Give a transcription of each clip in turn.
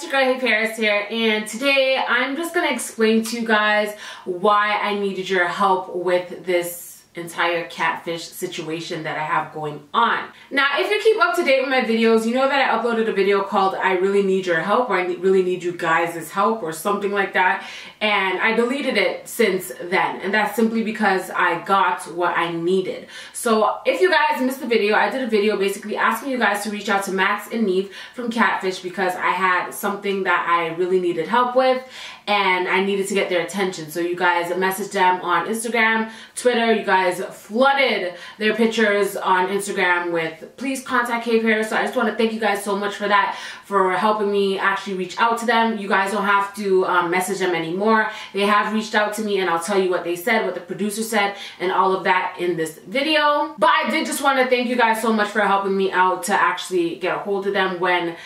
it's your girl HeyParis here, and today I'm just gonna explain to you guys why I needed your help with this entire catfish situation that I have going on. Now, if you keep up to date with my videos, you know that I uploaded a video called I really need your help, or I really need you guys' help, or something like that, and I deleted it since then, and that's simply because I got what I needed. So if you guys missed the video, I did a video basically asking you guys to reach out to Max and Neve from Catfish because I had something that I really needed help with and I needed to get their attention. So you guys messaged them on Instagram, Twitter. You guys flooded their pictures on Instagram with please contact HeyParis. So I just want to thank you guys so much for that, for helping me actually reach out to them. You guys don't have to message them anymore. They have reached out to me, and I'll tell you what they said, what the producer said, and all of that in this video. But I did just want to thank you guys so much for helping me out to actually get a hold of them. When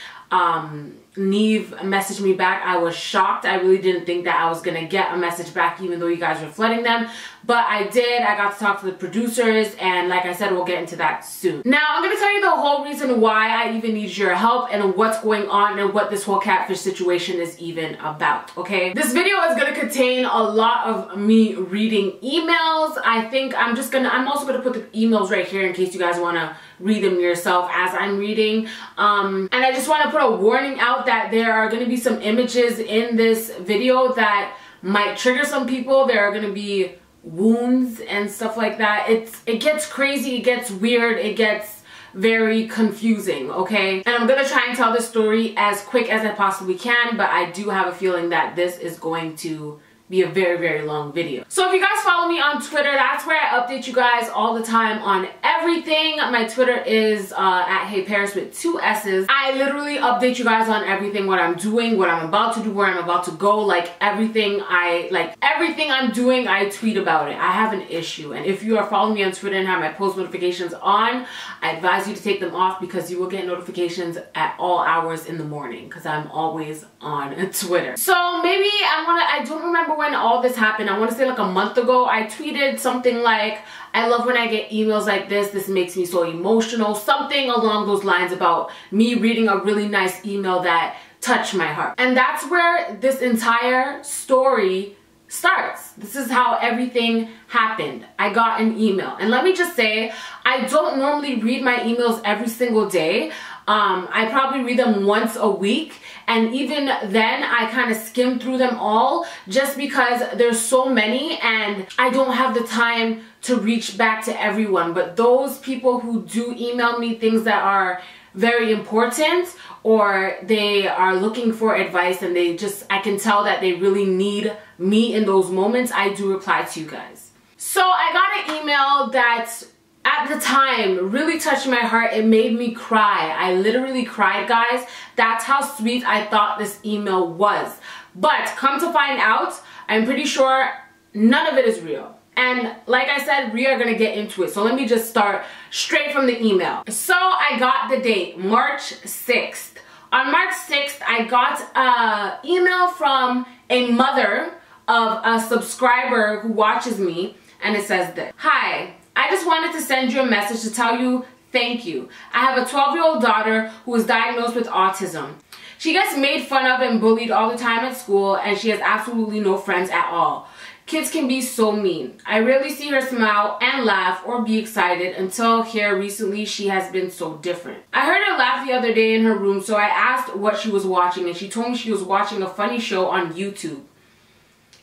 Neve messaged me back, I was shocked. I really didn't think that I was gonna get a message back, even though you guys were flooding them, but I did. I got to talk to the producers, and like I said, we'll get into that soon. Now, I'm gonna tell you the whole reason why I even need your help and what's going on and what this whole catfish situation is even about, okay? This video is gonna contain a lot of me reading emails. I'm also gonna put the emails right here in case you guys wanna read them yourself as I'm reading. And I just wanna put a warning out that there are going to be some images in this video that might trigger some people. There are going to be wounds and stuff like that. It gets crazy, it gets weird, it gets very confusing, okay? And I'm gonna try and tell this story as quick as I possibly can, but I do have a feeling that this is going to be a very, very long video. So if you guys follow me on Twitter, that's where I update you guys all the time on everything. My Twitter is at HeyParis with 2 S's. I literally update you guys on everything, what I'm doing, what I'm about to do, where I'm about to go, like everything I'm doing, I tweet about it. I have an issue, and if you are following me on Twitter and have my post notifications on, I advise you to take them off because you will get notifications at all hours in the morning because I'm always on Twitter. So maybe I don't remember when all this happened. I want to say like a month ago, I tweeted something like, I love when I get emails like this makes me so emotional, something along those lines about me reading a really nice email that touched my heart. And that's where this entire story starts. This is how everything happened. I got an email, and let me just say, I don't normally read my emails every single day. I probably read them once a week, and even then I kind of skim through them all just because there's so many and I don't have the time to reach back to everyone. But those people who do email me things that are very important, or they are looking for advice and I can tell that they really need me in those moments, I do reply to you guys. So I got an email that at the time really touched my heart. It made me cry. I literally cried, guys. That's how sweet I thought this email was. But come to find out, I'm pretty sure none of it is real. And like I said, we are gonna get into it. So let me just start straight from the email. So I got the date, March 6th. On March 6th, I got an email from a mother of a subscriber who watches me, and it says this: Hi, I just wanted to send you a message to tell you thank you. I have a 12-year-old daughter who was diagnosed with autism. She gets made fun of and bullied all the time at school, and she has absolutely no friends at all. Kids can be so mean. I rarely see her smile and laugh or be excited until here recently she has been so different. I heard her laugh the other day in her room, so I asked what she was watching, and she told me she was watching a funny show on YouTube.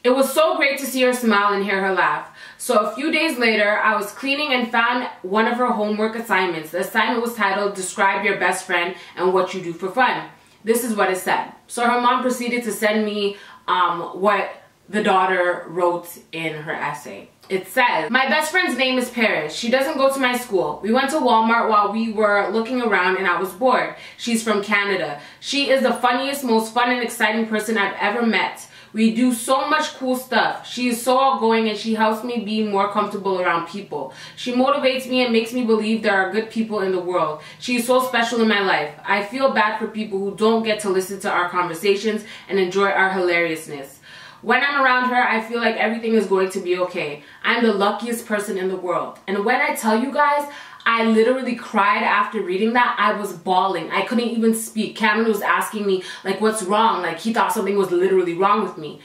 It was so great to see her smile and hear her laugh. So a few days later, I was cleaning and found one of her homework assignments. The assignment was titled, Describe Your Best Friend and What You Do for Fun. This is what it said. So her mom proceeded to send me what the daughter wrote in her essay. It says, my best friend's name is Paris. She doesn't go to my school. We went to Walmart while we were looking around and I was bored. She's from Canada. She is the funniest, most fun and exciting person I've ever met. We do so much cool stuff. She is so outgoing and she helps me be more comfortable around people. She motivates me and makes me believe there are good people in the world. She is so special in my life. I feel bad for people who don't get to listen to our conversations and enjoy our hilariousness. When I'm around her, I feel like everything is going to be okay. I'm the luckiest person in the world. And when I tell you guys, I literally cried after reading that. I was bawling. I couldn't even speak. Cameron was asking me, like, what's wrong? Like, he thought something was literally wrong with me.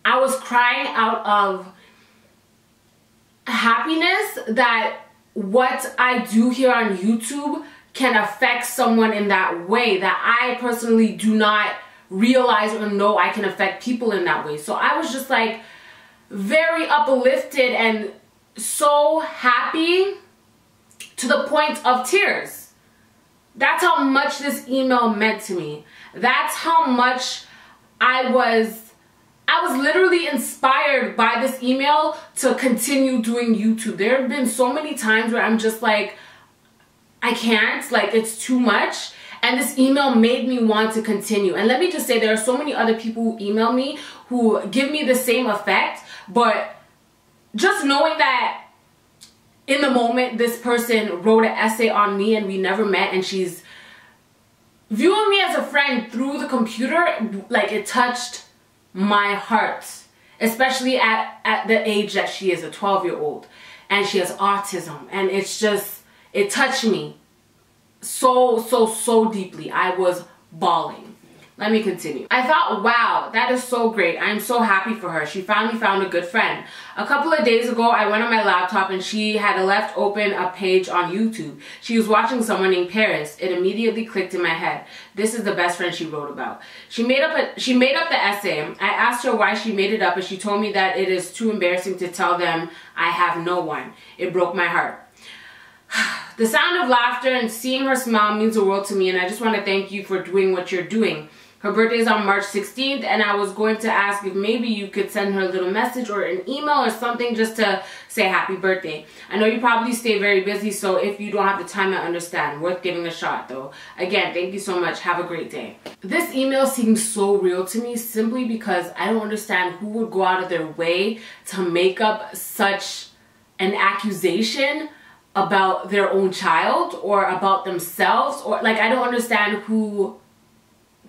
I was crying out of happiness that what I do here on YouTube can affect someone in that way that I personally do not realize or know I can affect people in that way. So I was just like very uplifted and so happy to the point of tears. That's how much this email meant to me. That's how much I was literally inspired by this email to continue doing YouTube. There have been so many times where I'm just like, I can't, like, it's too much. And this email made me want to continue. And let me just say, there are so many other people who email me who give me the same effect. But just knowing that in the moment this person wrote an essay on me and we never met, and she's viewing me as a friend through the computer, like, it touched my heart. Especially at the age that she is, a 12-year-old. And she has autism. And it's just, it touched me so deeply. I was bawling. Let me continue. I thought, wow, that is so great. I'm so happy for her. She finally found a good friend. A couple of days ago, I went on my laptop and she had left open a page on YouTube. She was watching someone named Paris. It immediately clicked in my head. This is the best friend she wrote about. She made up the essay. I asked her why she made it up, and she told me that it is too embarrassing to tell them I have no one. It broke my heart. The sound of laughter and seeing her smile means the world to me, and I just want to thank you for doing what you're doing. Her birthday is on March 16th, and I was going to ask if maybe you could send her a little message or an email or something just to say happy birthday. I know you probably stay very busy, so if you don't have the time, I understand. Worth giving a shot, though. Again, thank you so much. Have a great day. This email seems so real to me simply because I don't understand who would go out of their way to make up such an accusation about their own child or about themselves, or like, I don't understand who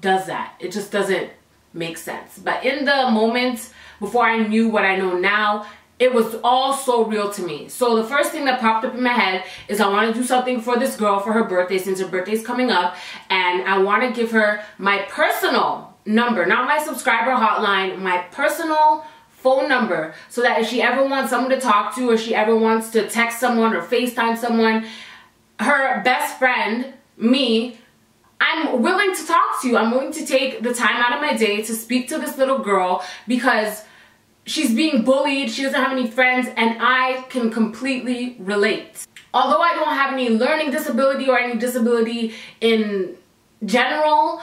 does that. It just doesn't make sense. But in the moment before I knew what I know now, it was all so real to me. So the first thing that popped up in my head is I want to do something for this girl for her birthday, since her birthday's coming up, and I want to give her my personal number, not my subscriber hotline, my personal phone number, so that if she ever wants someone to talk to, or she ever wants to text someone or FaceTime someone, her best friend, me, I'm willing to talk to you. I'm willing to take the time out of my day to speak to this little girl because she's being bullied, she doesn't have any friends, and I can completely relate. Although I don't have any learning disability or any disability in general,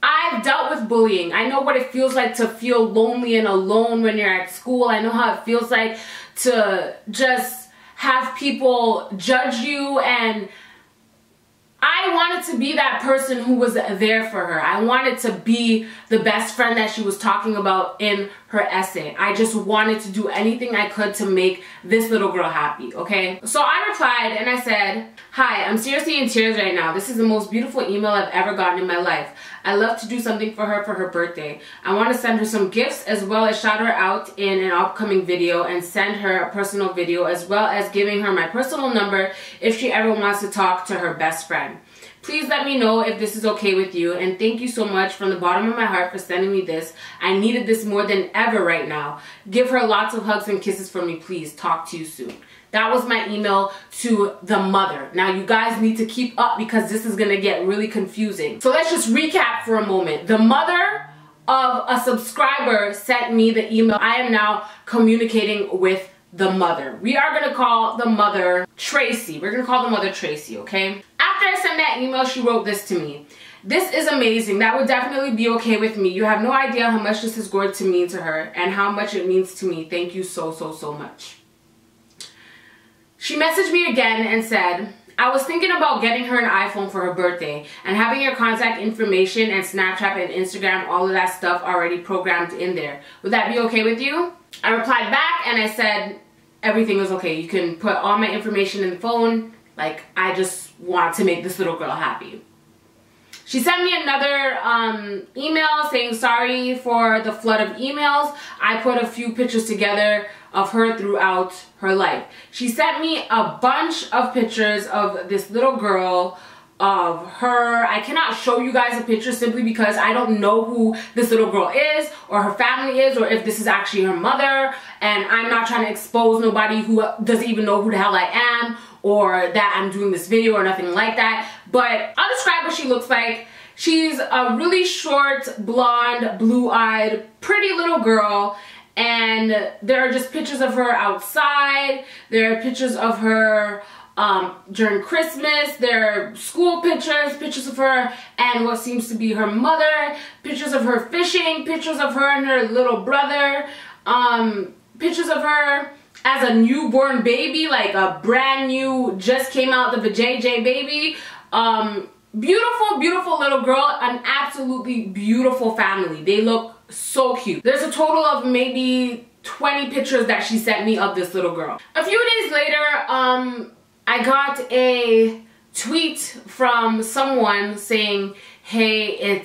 I've dealt with bullying. I know what it feels like to feel lonely and alone when you're at school. I know how it feels like to just have people judge you, and I wanted to be that person who was there for her. I wanted to be the best friend that she was talking about in her essay. I just wanted to do anything I could to make this little girl happy, okay? So I replied and I said, "Hi, I'm seriously in tears right now. This is the most beautiful email I've ever gotten in my life. I love to do something for her birthday. I want to send her some gifts as well as shout her out in an upcoming video and send her a personal video, as well as giving her my personal number if she ever wants to talk to her best friend. Please let me know if this is okay with you, and thank you so much from the bottom of my heart for sending me this. I needed this more than ever right now. Give her lots of hugs and kisses from me, please. Talk to you soon." That was my email to the mother. Now you guys need to keep up because this is going to get really confusing. So let's just recap for a moment. The mother of a subscriber sent me the email. I am now communicating with the mother. We are going to call the mother Tracy. We're going to call the mother Tracy, okay? After I sent that email, she wrote this to me. "This is amazing. That would definitely be okay with me. You have no idea how much this is going to mean to her and how much it means to me. Thank you so much." She messaged me again and said, "I was thinking about getting her an iPhone for her birthday and having your contact information and Snapchat and Instagram, all of that stuff already programmed in there. Would that be okay with you?" I replied back and I said, "Everything is okay. You can put all my information in the phone. Like, I just want to make this little girl happy." She sent me another email saying sorry for the flood of emails. I put a few pictures together of her throughout her life. She sent me a bunch of pictures of this little girl, of her. I cannot show you guys a picture simply because I don't know who this little girl is or her family is, or if this is actually her mother, and I'm not trying to expose nobody who doesn't even know who the hell I am or that I'm doing this video or nothing like that. But I'll describe what she looks like. She's a really short, blonde, blue-eyed, pretty little girl, and there are just pictures of her outside. There are pictures of her during Christmas. There are school pictures, pictures of her and what seems to be her mother, pictures of her fishing, pictures of her and her little brother, pictures of her as a newborn baby, like a brand new, just came out of the JJ baby. Beautiful, beautiful little girl, an absolutely beautiful family. They look so cute. There's a total of maybe 20 pictures that she sent me of this little girl. A few days later, I got a tweet from someone saying, hey,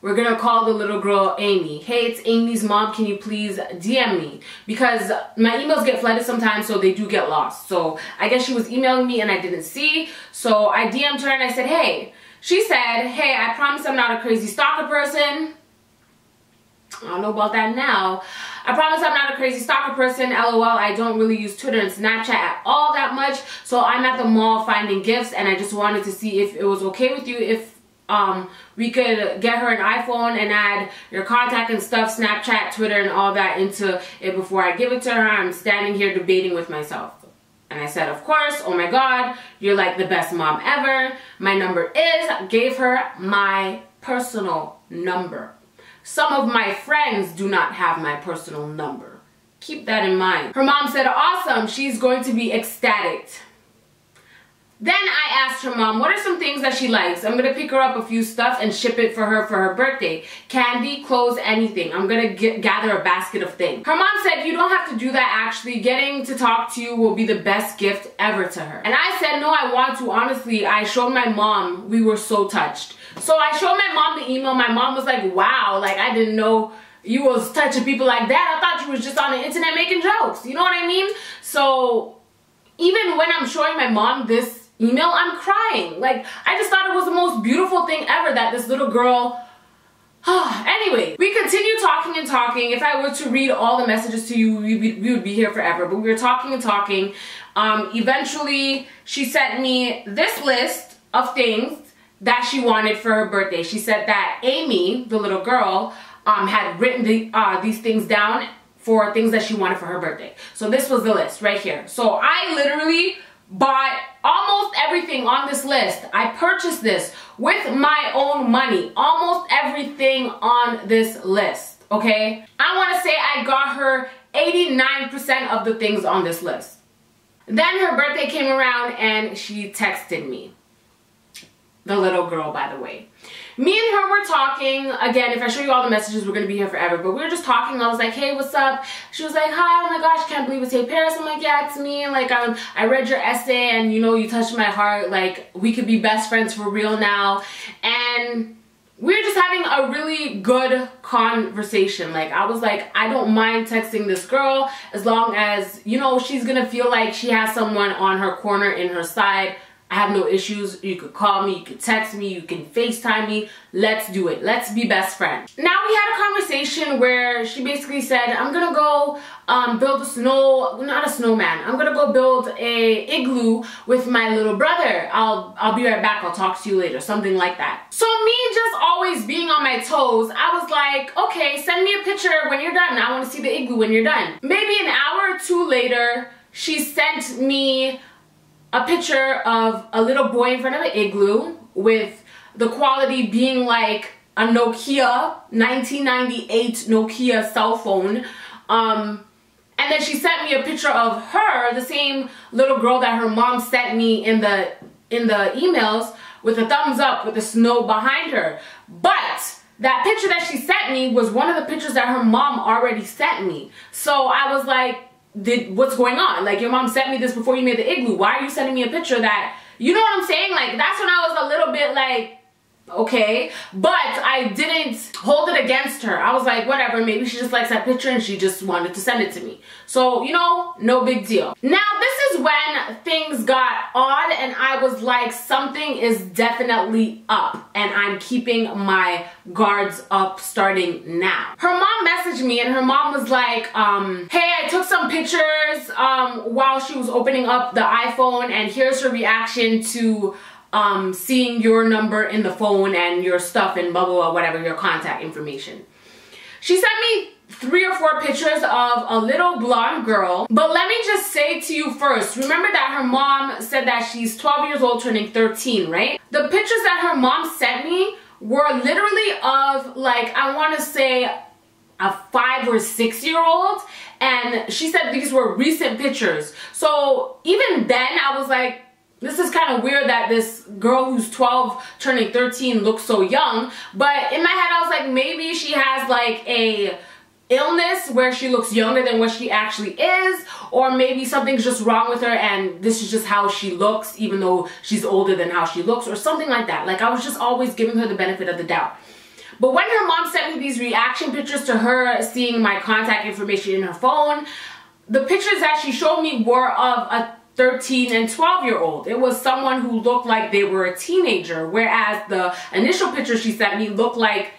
we're gonna call the little girl Amy. Hey, it's Amy's mom, can you please DM me? Because my emails get flooded sometimes, so they do get lost. So I guess she was emailing me and I didn't see. So I DM'd her and I said, hey. She said, hey, I promise I'm not a crazy stalker person. I don't know about that now. I promise I'm not a crazy stalker person. LOL, I don't really use Twitter and Snapchat at all that much. So I'm at the mall finding gifts and I just wanted to see if it was okay with you if we could get her an iPhone and add your contact and stuff, Snapchat, Twitter, and all that into it before I give it to her. I'm standing here debating with myself. And I said, of course, oh my God, you're like the best mom ever. My number is, gave her my personal number. Some of my friends do not have my personal number. Keep that in mind. Her mom said, awesome, she's going to be ecstatic. Then I asked her mom, what are some things that she likes? I'm going to pick her up a few stuff and ship it for her birthday. Candy, clothes, anything. I'm going to gather a basket of things. Her mom said, you don't have to do that actually. Getting to talk to you will be the best gift ever to her. And I said, no, I want to. Honestly, I showed my mom. We were so touched. So I showed my mom the email. My mom was like, wow, like I didn't know you was touching people like that. I thought you was just on the internet making jokes. You know what I mean? So even when I'm showing my mom this email, I'm crying. Like, I just thought it was the most beautiful thing ever that this little girl... Anyway, we continued talking and talking. If I were to read all the messages to you, we would be here forever. But we were talking and talking. Eventually, she sent me this list of things that she wanted for her birthday. She said that Amy, the little girl, had written these things down for things that she wanted for her birthday. So this was the list right here. So I literally bought almost everything on this list. I purchased this with my own money. Almost everything on this list, okay? I want to say I got her 89% of the things on this list. Then her birthday came around and she texted me. The little girl, by the way. Me and her were talking. Again, if I show you all the messages, we're going to be here forever. But we were just talking. I was like, hey, what's up? She was like, hi, oh my gosh, can't believe it's HeyParis. I'm like, yeah, it's me. And like, I read your essay and, you know, you touched my heart. Like, we could be best friends for real now. And we were just having a really good conversation. Like, I was like, I don't mind texting this girl as long as, you know, she's going to feel like she has someone on her corner, in her side. I have no issues. You could call me, you could text me, you can FaceTime me. Let's do it. Let's be best friends. Now we had a conversation where she basically said, I'm gonna go build not a snowman. I'm gonna go build a igloo with my little brother. I'll be right back. I'll talk to you later. Something like that. So me just always being on my toes, I was like, okay, send me a picture when you're done. I want to see the igloo when you're done. Maybe an hour or two later, she sent me a picture of a little boy in front of an igloo with the quality being like a Nokia 1998 Nokia cell phone. And then she sent me a picture of her, the same little girl that her mom sent me in the emails, with a thumbs up with the snow behind her. But that picture that she sent me was one of the pictures that her mom already sent me. So I was like, what's going on? Like, your mom sent me this before you made the igloo. Why are you sending me a picture that, you know what I'm saying? Like, that's when I was a little bit like, okay? But I didn't hold it against her. I was like, whatever, maybe she just likes that picture and she just wanted to send it to me. So, you know, no big deal. Now, this is when things got odd and I was like, something is definitely up and I'm keeping my guards up starting now. Her mom messaged me and her mom was like, hey, I took some pictures while she was opening up the iPhone and here's her reaction to seeing your number in the phone and your stuff and blah, blah, blah, whatever, your contact information. She sent me 3 or 4 pictures of a little blonde girl. But let me just say to you first, remember that her mom said that she's 12 years old turning 13, right? The pictures that her mom sent me were literally of like, I want to say a 5 or 6 year old. And she said these were recent pictures. So even then I was like, this is kind of weird that this girl who's 12 turning 13 looks so young. But in my head I was like, maybe she has like a illness where she looks younger than what she actually is, or maybe something's just wrong with her and this is just how she looks even though she's older than how she looks, or something like that. Like I was just always giving her the benefit of the doubt. But when her mom sent me these reaction pictures to her seeing my contact information in her phone, the pictures that she showed me were of a 13 and 12 year old. It was someone who looked like they were a teenager, whereas the initial picture she sent me looked like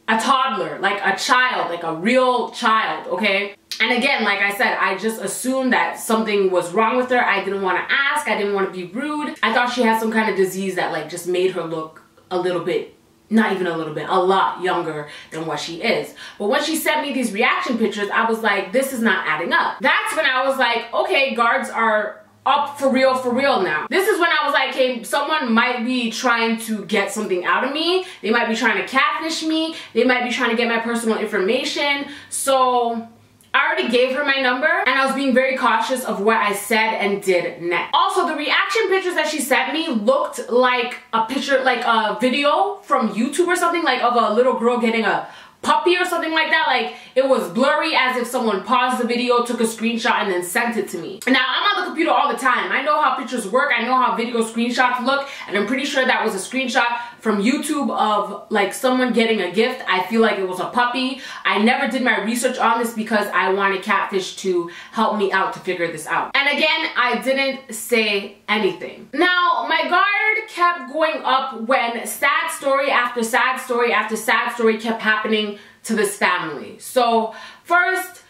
a toddler, like a child, like a real child, okay? And again, like I said, I just assumed that something was wrong with her. I didn't want to ask. I didn't want to be rude. I thought she had some kind of disease that like just made her look a little bit, not even a little bit, a lot younger than what she is. But when she sent me these reaction pictures, I was like, this is not adding up. That's when I was like, okay, guards are up for real now. This is when I was like, hey, someone might be trying to get something out of me. They might be trying to catfish me. They might be trying to get my personal information. So I already gave her my number and I was being very cautious of what I said and did next. Also, the reaction pictures that she sent me looked like a picture, like a video from YouTube or something, like of a little girl getting a puppy or something like that. Like it was blurry, as if someone paused the video, took a screenshot and then sent it to me. Now I'm on the computer all the time. I know how pictures work. I know how video screenshots look, and I'm pretty sure that was a screenshot from YouTube of like someone getting a gift. I feel like it was a puppy. I never did my research on this because I wanted Catfish to help me out to figure this out. And again, I didn't say anything. Now my guard kept going up when sad story after sad story after sad story kept happening to this family. So first,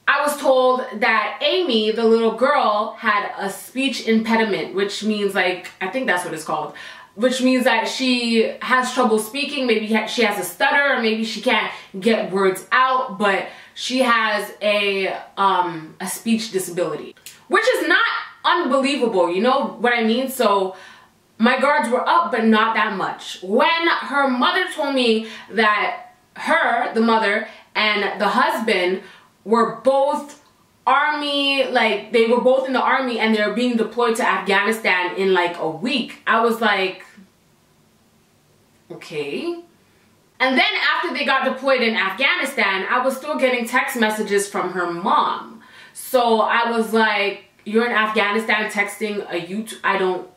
I was told that Amy, the little girl, had a speech impediment, which means like, I think that's what it's called, which means that she has trouble speaking. Maybe she has a stutter, or maybe she can't get words out, but she has a speech disability, which is not unbelievable, you know what I mean? So my guards were up, but not that much. When her mother told me that her, the mother, and the husband were both army, like they were both in the army and they're being deployed to Afghanistan in like a week, I was like, okay. And then after they got deployed in Afghanistan, I was still getting text messages from her mom. So I was like, you're in Afghanistan texting a YouTube, I don't,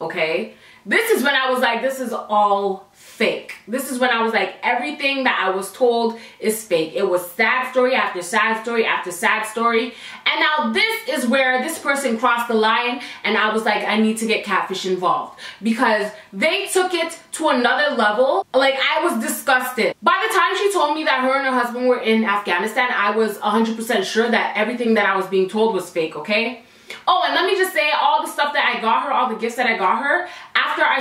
okay. This is when I was like, this is all fake. This is when I was like, everything that I was told is fake. It was sad story after sad story after sad story. And now this is where this person crossed the line and I was like, I need to get Catfish involved because they took it to another level. Like I was disgusted. By the time she told me that her and her husband were in Afghanistan, I was 100% sure that everything that I was being told was fake, okay? Oh, and let me just say, all the stuff that I got her, all the gifts that I got her, after I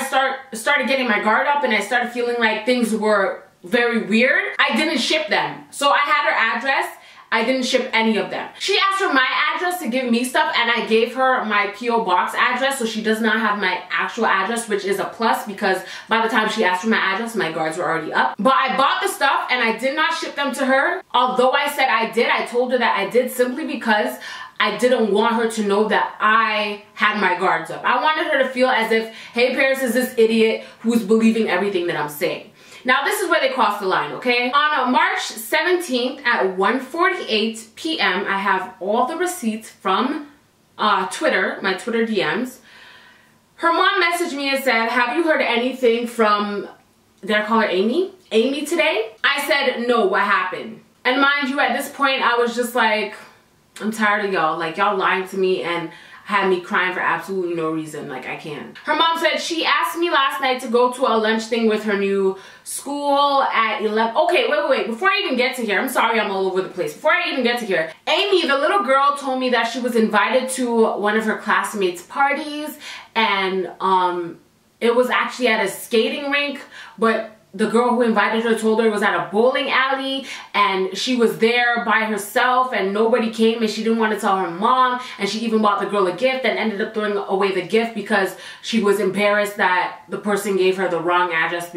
started getting my guard up and I started feeling like things were very weird, I didn't ship them. So I had her address. I didn't ship any of them. She asked for my address to give me stuff and I gave her my P.O. box address, so she does not have my actual address, which is a plus because by the time she asked for my address, my guards were already up. But I bought the stuff and I did not ship them to her. Although I said I did, I told her that I did simply because I didn't want her to know that I had my guards up. I wanted her to feel as if, hey, Paris is this idiot who's believing everything that I'm saying. Now, this is where they crossed the line, okay? On March 17th at 1:48 p.m., I have all the receipts from Twitter, my Twitter DMs. Her mom messaged me and said, have you heard anything from, did I call her Amy? Amy today? I said, no, what happened? And mind you, at this point, I was just like, I'm tired of y'all. Like, y'all lying to me and had me crying for absolutely no reason. Like, I can't. Her mom said she asked me last night to go to a lunch thing with her new school at 11. Okay, wait. Before I even get to here, I'm sorry I'm all over the place. Before I even get to here, Amy, the little girl, told me that she was invited to one of her classmates' parties, and it was actually at a skating rink, but the girl who invited her told her it was at a bowling alley, and she was there by herself and nobody came, and she didn't want to tell her mom, and she even bought the girl a gift and ended up throwing away the gift because she was embarrassed that the person gave her the wrong address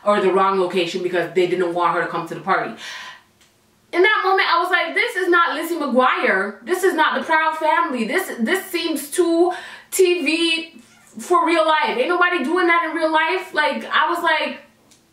or the wrong location because they didn't want her to come to the party. In that moment, I was like, this is not Lizzie McGuire. This is not the Proud Family. This seems too TV for real life. Ain't nobody doing that in real life. Like, I was like,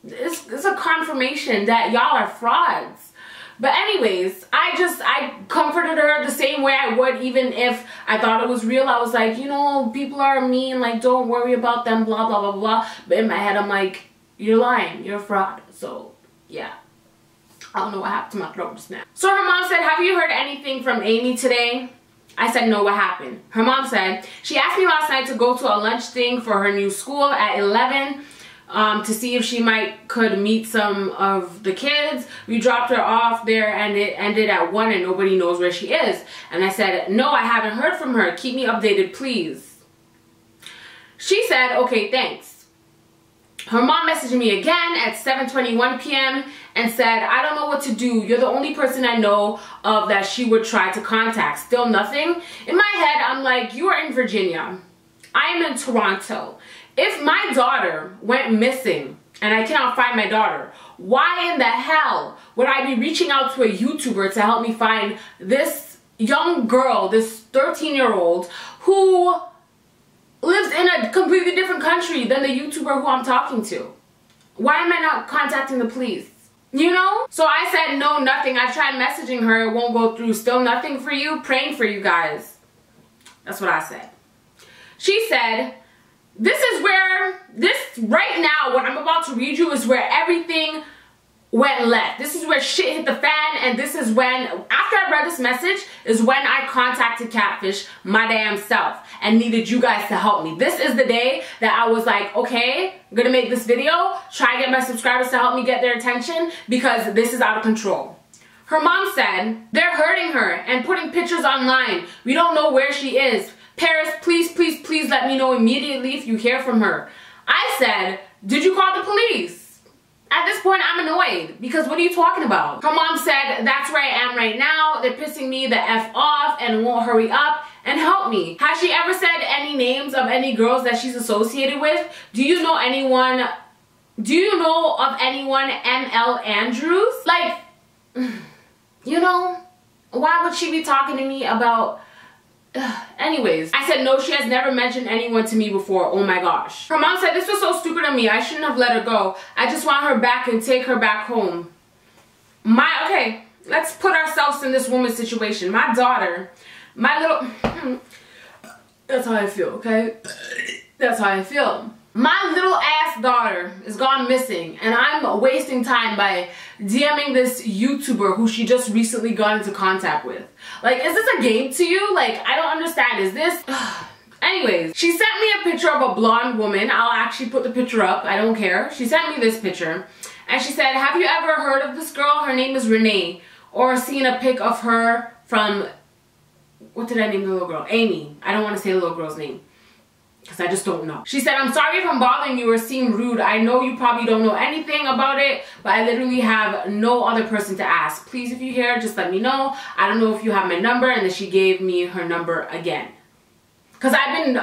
it's a confirmation that y'all are frauds. But anyways, I comforted her the same way I would even if I thought it was real. I was like, you know, people are mean, like, don't worry about them, blah, blah, blah, blah. But in my head, I'm like, you're lying, you're a fraud. So, yeah. I don't know what happened to my throat just now. So her mom said, have you heard anything from Amy today? I said, no, what happened? Her mom said, she asked me last night to go to a lunch thing for her new school at 11. To see if she could meet some of the kids. We dropped her off there and it ended at 1 and nobody knows where she is. And I said, no, I haven't heard from her. Keep me updated, please. She said, okay, thanks. Her mom messaged me again at 7:21 p.m. and said, I don't know what to do. You're the only person I know of that she would try to contact. Still nothing? In my head, I'm like, you are in Virginia. I am in Toronto. If my daughter went missing and I cannot find my daughter, why in the hell would I be reaching out to a YouTuber to help me find this young girl, this 13-year-old who lives in a completely different country than the YouTuber who I'm talking to? Why am I not contacting the police? You know? So I said, no, nothing. I tried messaging her. It won't go through. Still nothing for you. Praying for you guys. That's what I said. She said, right now, what I'm about to read you is where everything went left. This is where shit hit the fan, and this is when, after I read this message, is when I contacted Catfish my damn self and needed you guys to help me. This is the day that I was like, okay, I'm gonna make this video, try to get my subscribers to help me get their attention because this is out of control. Her mom said, they're hurting her and putting pictures online. We don't know where she is. Paris, please, please, please let me know immediately if you hear from her. I said, did you call the police? At this point, I'm annoyed because what are you talking about? Her mom said, that's where I am right now. They're pissing me the F off and won't hurry up and help me. Has she ever said any names of any girls that she's associated with? Do you know of anyone ML Andrews? Like, you know, why would she be talking to me about... Anyways, I said, no, she has never mentioned anyone to me before. Oh my gosh. Her mom said, this was so stupid of me. I shouldn't have let her go. I just want her back and take her back home. Okay, let's put ourselves in this woman's situation. My daughter, my little... That's how I feel, okay? That's how I feel. My little ass daughter is gone missing, and I'm wasting time by DMing this YouTuber who she just recently got into contact with. Like, is this a game to you? Like, I don't understand. Is this... Anyways, she sent me a picture of a blonde woman. I'll actually put the picture up. I don't care. She sent me this picture. And she said, have you ever heard of this girl? Her name is Renee. Or seen a pic of her from... What did I name the little girl? Amy. I don't want to say the little girl's name, because I just don't know. She said, I'm sorry if I'm bothering you or seem rude. I know you probably don't know anything about it, but I literally have no other person to ask. Please, if you hear, just let me know. I don't know if you have my number. And then she gave me her number again. Because I've been,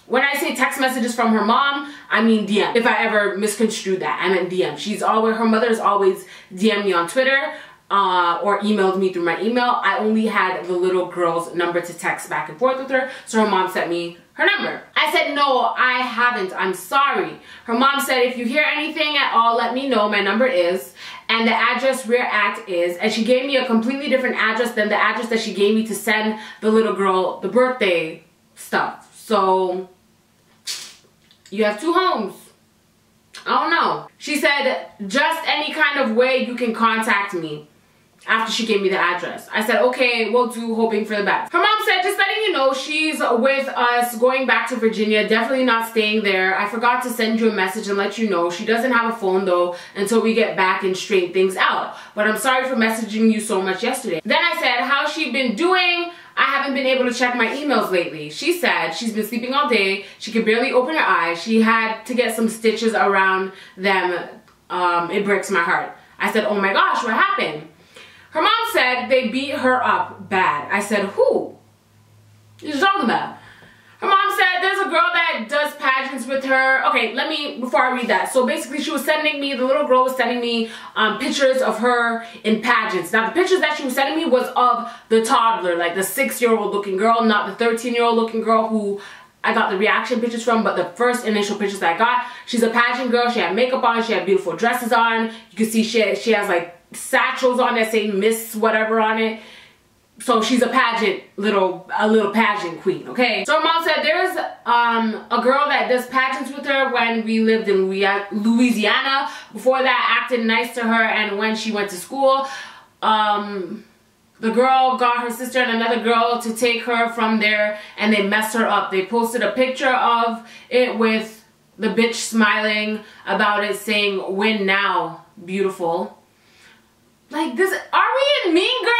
when I say text messages from her mom, I mean DM. If I ever misconstrued that, I meant DM. Her mother's always DM'd me on Twitter. Or emailed me through my email. I only had the little girl's number to text back and forth with her, so her mom sent me her number. I said, no, I haven't. I'm sorry. Her mom said, if you hear anything at all, let me know. My number is, and the address we're at is, and she gave me a completely different address than the address that she gave me to send the little girl the birthday stuff. So, You have 2 homes. I don't know. She said, just any kind of way you can contact me, after she gave me the address. I said, okay, we'll do, hoping for the best. Her mom said, just letting you know, she's with us going back to Virginia, definitely not staying there. I forgot to send you a message and let you know. She doesn't have a phone though until we get back and straighten things out. But I'm sorry for messaging you so much yesterday. Then I said, how's she been doing? I haven't been able to check my emails lately. She said she's been sleeping all day. She could barely open her eyes. She had to get some stitches around them. It breaks my heart. I said, oh my gosh, what happened? Her mom said they beat her up bad. I said, who? What are you talking about? Her mom said there's a girl that does pageants with her. Okay, before I read that. So basically she was sending me, the little girl was sending me pictures of her in pageants. Now the pictures that she was sending me was of the toddler, like the 6-year-old looking girl, not the 13-year-old looking girl who I got the reaction pictures from, but the first initial pictures that I got. She's a pageant girl. She had makeup on. She had beautiful dresses on. You can see she has like satchels on that say Miss whatever on it. So she's a pageant, a little pageant queen, okay? So her mom said there's a girl that does pageants with her when we lived in Louisiana. Before that, acted nice to her, and when she went to school, the girl got her sister and another girl to take her from there, and they messed her up. They posted a picture of it with the bitch smiling about it, saying, win now, beautiful. Like this, are we in Mean Girls?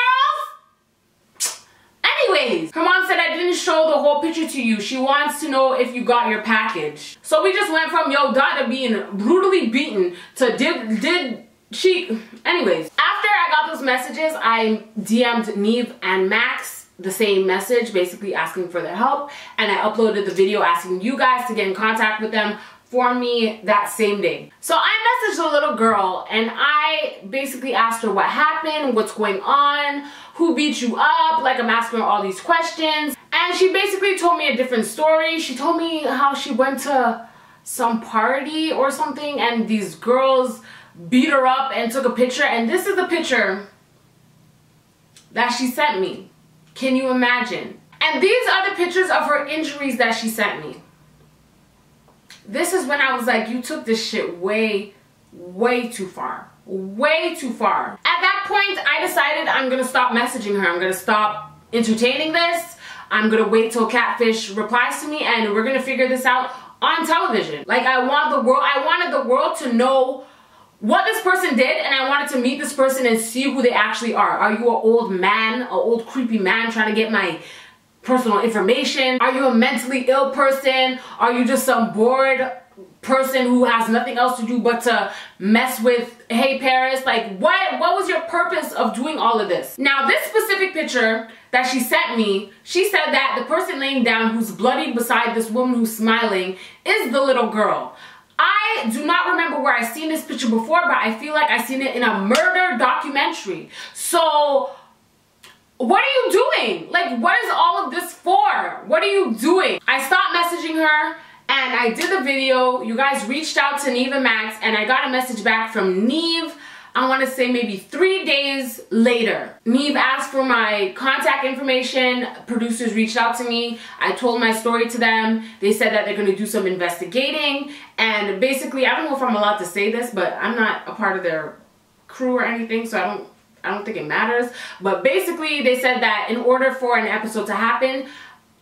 Anyways, her mom said I didn't show the whole picture to you. She wants to know if you got your package. So we just went from yo daughter being brutally beaten to did she. Anyways, after I got those messages, I DM'd Neve and Max the same message, basically asking for their help, and I uploaded the video asking you guys to get in contact with them for me that same day. So I messaged the little girl and I basically asked her what happened, what's going on, who beat you up, like I'm asking her all these questions. And she basically told me a different story. She told me how she went to some party or something and these girls beat her up and took a picture, and this is the picture that she sent me. Can you imagine? And these are the pictures of her injuries that she sent me. This is when I was like, you took this shit way too far. Way too far. At that point, I decided I'm gonna stop messaging her. I'm gonna stop entertaining this. I'm gonna wait till Catfish replies to me and we're gonna figure this out on television. Like I wanted the world to know what this person did, and I wanted to meet this person and see who they actually are. Are you an old man, an old creepy man trying to get my personal information? Are you a mentally ill person? Are you just some bored person who has nothing else to do but to mess with HeyParis? Like what was your purpose of doing all of this? Now this specific picture that she sent me, she said that the person laying down who's bloodied beside this woman who's smiling is the little girl. I do not remember where I've seen this picture before, but I feel like I've seen it in a murder documentary. So what are you doing? Like, what is all of this for? What are you doing? I stopped messaging her and I did the video. You guys reached out to Neve and Max and I got a message back from Neve, I want to say maybe 3 days later. Neve asked for my contact information. Producers reached out to me. I told my story to them. They said that they're going to do some investigating. And basically, I don't know if I'm allowed to say this, but I'm not a part of their crew or anything, so I don't think it matters. But basically, they said that in order for an episode to happen,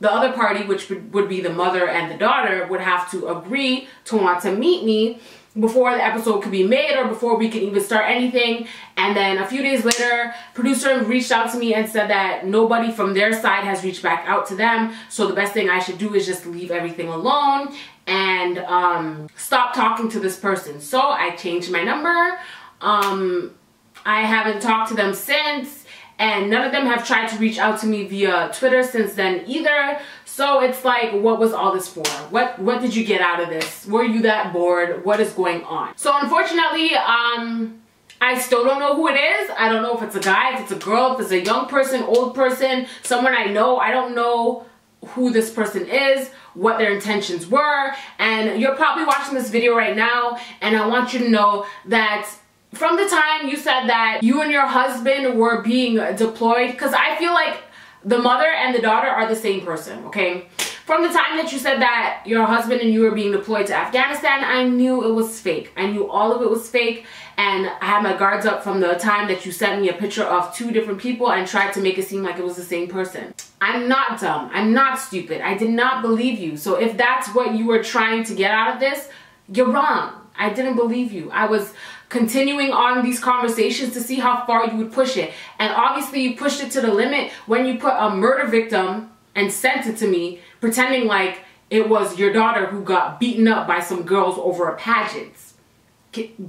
the other party, which would be the mother and the daughter, would have to agree to want to meet me before the episode could be made or before we can even start anything. And then a few days later, producer reached out to me and said that nobody from their side has reached back out to them. So the best thing I should do is just leave everything alone and stop talking to this person. So I changed my number. I haven't talked to them since, and none of them have tried to reach out to me via Twitter since then either. So it's like, what was all this for? What did you get out of this? Were you that bored? What is going on? So unfortunately, I still don't know who it is. I don't know if it's a guy, if it's a girl, if it's a young person, old person, someone I know. I don't know who this person is, what their intentions were. And you're probably watching this video right now, and I want you to know that from the time you said that you and your husband were being deployed, because I feel like the mother and the daughter are the same person, okay? From the time that you said that your husband and you were being deployed to Afghanistan, I knew it was fake. I knew all of it was fake, and I had my guards up from the time that you sent me a picture of 2 different people and tried to make it seem like it was the same person. I'm not dumb. I'm not stupid. I did not believe you. So if that's what you were trying to get out of this, you're wrong. I didn't believe you. I was continuing on these conversations to see how far you would push it. And obviously you pushed it to the limit when you put a murder victim and sent it to me, pretending like it was your daughter who got beaten up by some girls over a pageant.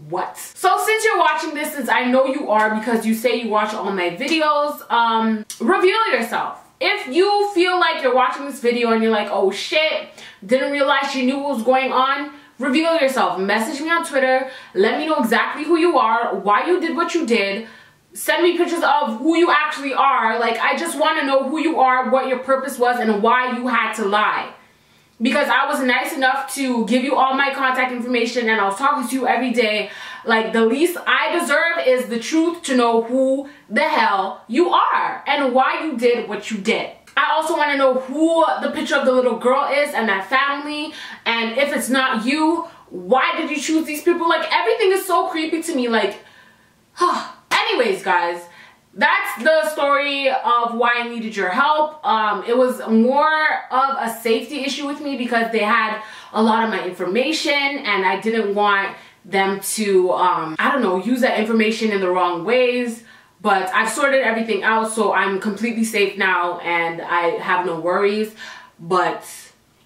What? So since you're watching this, since I know you are because you say you watch all my videos, reveal yourself. If you feel like you're watching this video and you're like, oh shit, didn't realize she knew what was going on, reveal yourself. Message me on Twitter. Let me know exactly who you are, why you did what you did. Send me pictures of who you actually are. Like, I just want to know who you are, what your purpose was, and why you had to lie. Because I was nice enough to give you all my contact information and I was talking to you every day. Like, the least I deserve is the truth, to know who the hell you are and why you did what you did. I also want to know who the picture of the little girl is and that family, and if it's not you, why did you choose these people? Like, everything is so creepy to me. Like, anyways, guys, that's the story of why I needed your help. It was more of a safety issue with me because they had a lot of my information and I didn't want them to, I don't know, use that information in the wrong ways. But I've sorted everything out, so I'm completely safe now and I have no worries. But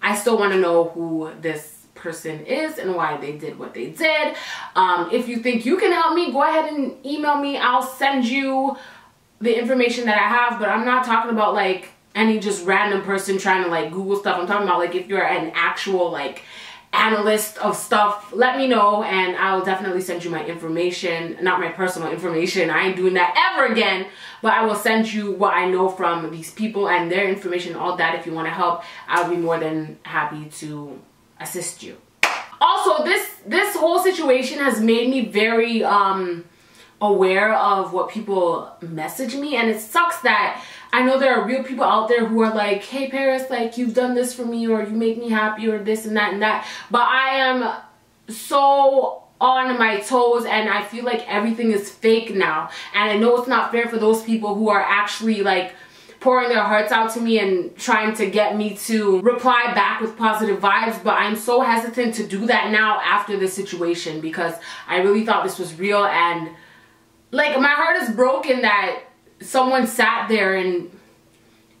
I still want to know who this person is and why they did what they did. If you think you can help me, go ahead and email me. I'll send you the information that I have, but I'm not talking about like any just random person trying to like Google stuff. I'm talking about like if you're an actual like analyst of stuff, let me know and I'll definitely send you my information. Not my personal information, I ain't doing that ever again, but I will send you what I know from these people and their information, all that. If you want to help, I'll be more than happy to assist you. Also, this whole situation has made me very aware of what people message me, and it sucks that I know there are real people out there who are like, hey Paris, like, you've done this for me, or you make me happy, or this and that and that, but I am so on my toes and I feel like everything is fake now, and I know it's not fair for those people who are actually like pouring their hearts out to me and trying to get me to reply back with positive vibes, but I'm so hesitant to do that now after this situation because I really thought this was real, and like my heart is broken that someone sat there and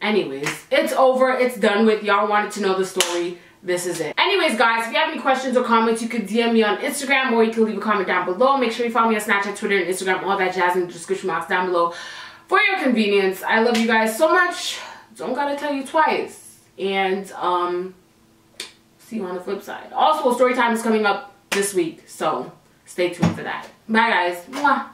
anyways, it's over, it's done with. Y'all wanted to know the story, this is it. Anyways, guys, if you have any questions or comments, you can DM me on Instagram or you can leave a comment down below. Make sure you follow me on Snapchat, Twitter, and Instagram, all that jazz in the description box down below for your convenience. I love you guys so much. Don't gotta tell you twice. And see you on the flip side. Also, story time is coming up this week, so stay tuned for that. Bye guys. Mwah.